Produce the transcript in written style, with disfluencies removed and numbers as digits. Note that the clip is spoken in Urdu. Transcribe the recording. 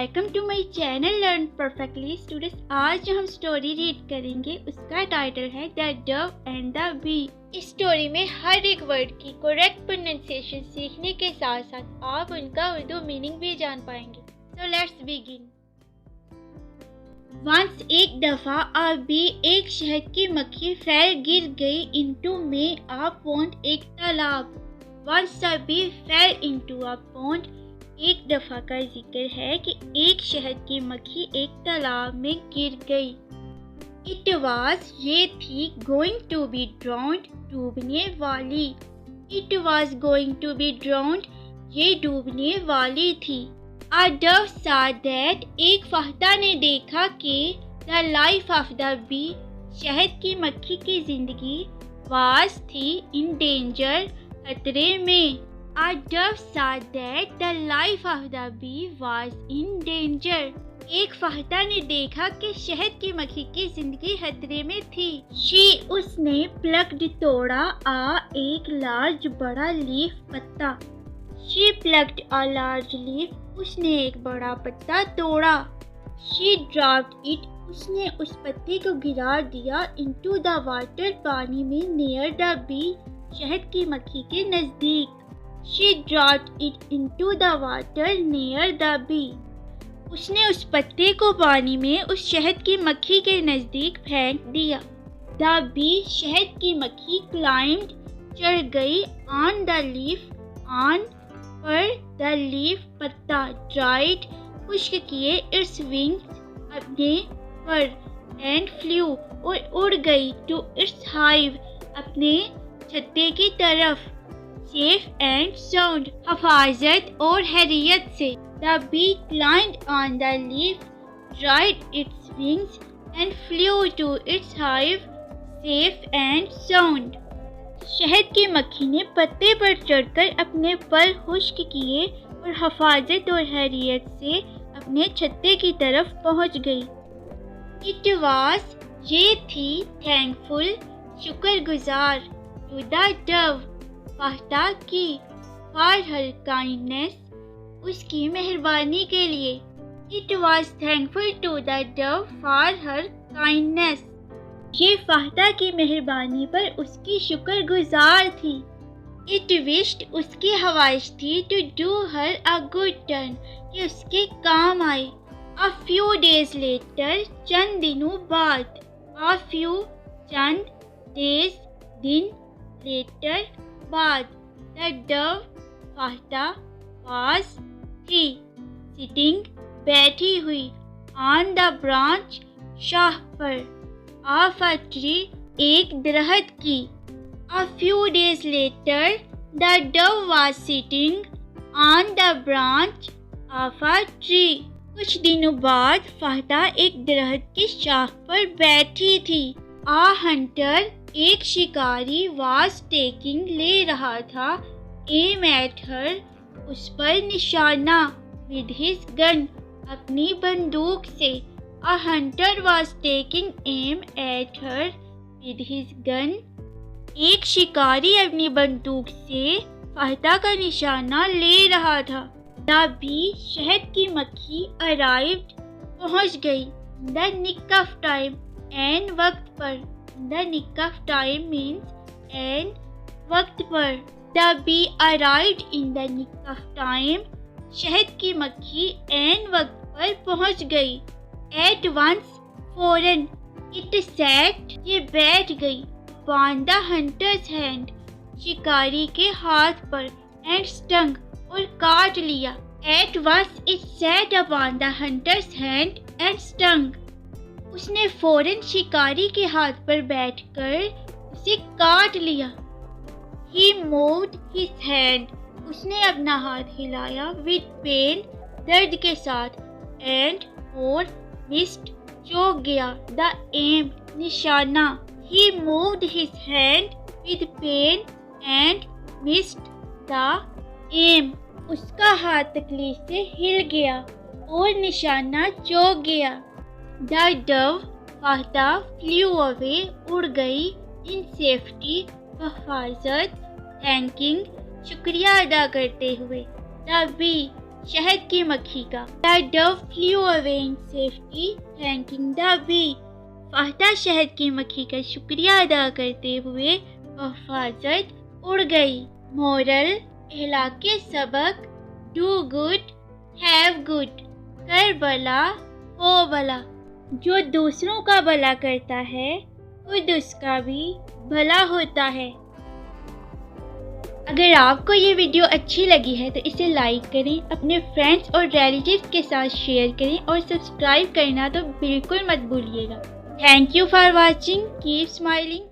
Welcome to my channel learn perfectly students. آج جو ہم اسٹوری ریڈ کریں گے اس کا ٹائٹل ہے the dove and the bee. اس اسٹوری میں ہر ایک ورڈ کی کریکٹ پروننسیشن سیکھنے کے ساتھ ساتھ آپ ان کا اردو میننگ بھی جان پائیں گے. So let's begin. ونس ایک دفعہ ابھی ایک شہد کی مکھی پھیل گر گئی انٹو میں آ پونڈ ایک تالاب. ونس ابھی فیل انٹو آ پونڈ. ایک دفعہ کا ذکر ہے کہ ایک شہد کی مکھی ایک تالاب میں گر گئی. اٹ واز یہ تھی گوئنگ ٹو بی ڈراؤنڈ ڈوبنے والی. It was going to be drowned یہ ڈوبنے والی تھی. A dove saw that ایک فہدہ نے دیکھا کہ the life of the bee شہد کی مکھی کی زندگی was تھی in danger خطرے میں. A dove saw that the life of the bee was in danger. ایک فہدہ نے دیکھا کہ شہد کی مکھی کی زندگی خطرے میں تھی. اس نے plucked توڑا ایک لارج بڑا لیف پتا. She plucked a large leaf. اس نے ایک بڑا پتا توڑا. She dropped it. اس نے اس پتے کو گرا دیا into the water پانی میں near the bee شہد کی مکھی کے نزدیک. She dropped it into the water near the bee. اس نے اس پتے کو پانی میں اس شہد کی مکھی کے نزدیک پھینک دیا. The bee شہد کی مکھی climbed چڑھ گئی on the leaf on per the leaf پتا dried خشک کیے its wings اپنے پر and flew اور اڑ گئی to its hive اپنے چھتے کی طرف safe and sound حفاظت اور خیریت سے. The bee climbed on the leaf dried its wings and flew to its hive safe and sound. شہد کی مکھی نے پتے پر چڑھ کر اپنے پر خشک کیے اور حفاظت اور خیریت سے اپنے چھتے کی طرف پہنچ گئی. It was یہ تھی thankful شکر گزار to the dove فہدہ کی for her kindness اس کی مہربانی کے لیے. It was thankful to the dove for her kindness. یہ فہدہ کی مہربانی پر اس کی شکر گزار تھی. It wished اس کی خواہش تھی to do her a good turn کہ اس کے کام آئے. A few days later چند دنوں بعد. A few چند days دن later بعد. The dove فہدہ was تھی sitting بیٹھی ہوئی on the branch شاخ پر of a tree ایک درخت کی. A few days later the dove was sitting on the branch of a tree. کچھ دنوں بعد فہدہ ایک درخت کی شاخ پر بیٹھی تھی. A hunter ایک شکاری was taking لے رہا تھا aim at her اس پر نشانہ with his gun اپنی بندوق سے. A hunter was taking aim at her with his gun. ایک شکاری اپنی بندوق سے فہدہ کا نشانہ لے رہا تھا. The bee شہد کی مکھی arrived پہنچ گئی. The nick of time and وقت پر. The nick of time means and وقت پر. The bee arrived in the nick of time. شہد کی مکھی and وقت پر پہنچ گئی. At once فوراً. It sat یہ بیٹھ گئی upon the hunter's hand شکاری کے ہاتھ پر and stung اور کاٹ لیا. At once it sat upon the hunter's hand and stung. اس نے فوراً شکاری کے ہاتھ پر بیٹھ کر اسے کاٹ لیا. He moved his hand. اس نے اپنا ہاتھ ہلایا with pain درد کے ساتھ and اور missed چوک گیا the aim نشانہ. He moved his hand with pain and missed the aim. اس کا ہاتھ تکلیف سے ہل گیا اور نشانہ چوک گیا. The dove فہدہ flew away اڑ گئی in safety حفاظت thanking شکریہ ادا کرتے ہوئے. The bee شہد کی مکھی کا. The dove flew away in safety, thanking the bee. فاتح شہد کی مکھی کا شکریہ ادا کرتے ہوئے حفاظت اڑ گئی. مورل اخلاق کے سبق: Do good, have good. کر بھلا ہو بھلا. جو دوسروں کا بھلا کرتا ہے خود اس کا بھی بھلا ہوتا ہے. اگر آپ کو یہ ویڈیو اچھی لگی ہے تو اسے لائک کریں، اپنے فرینڈس اور ریلیٹیوز کے ساتھ شیئر کریں اور سبسکرائب کرنا تو بالکل مت بھولیے گا. Thank you for watching. Keep smiling.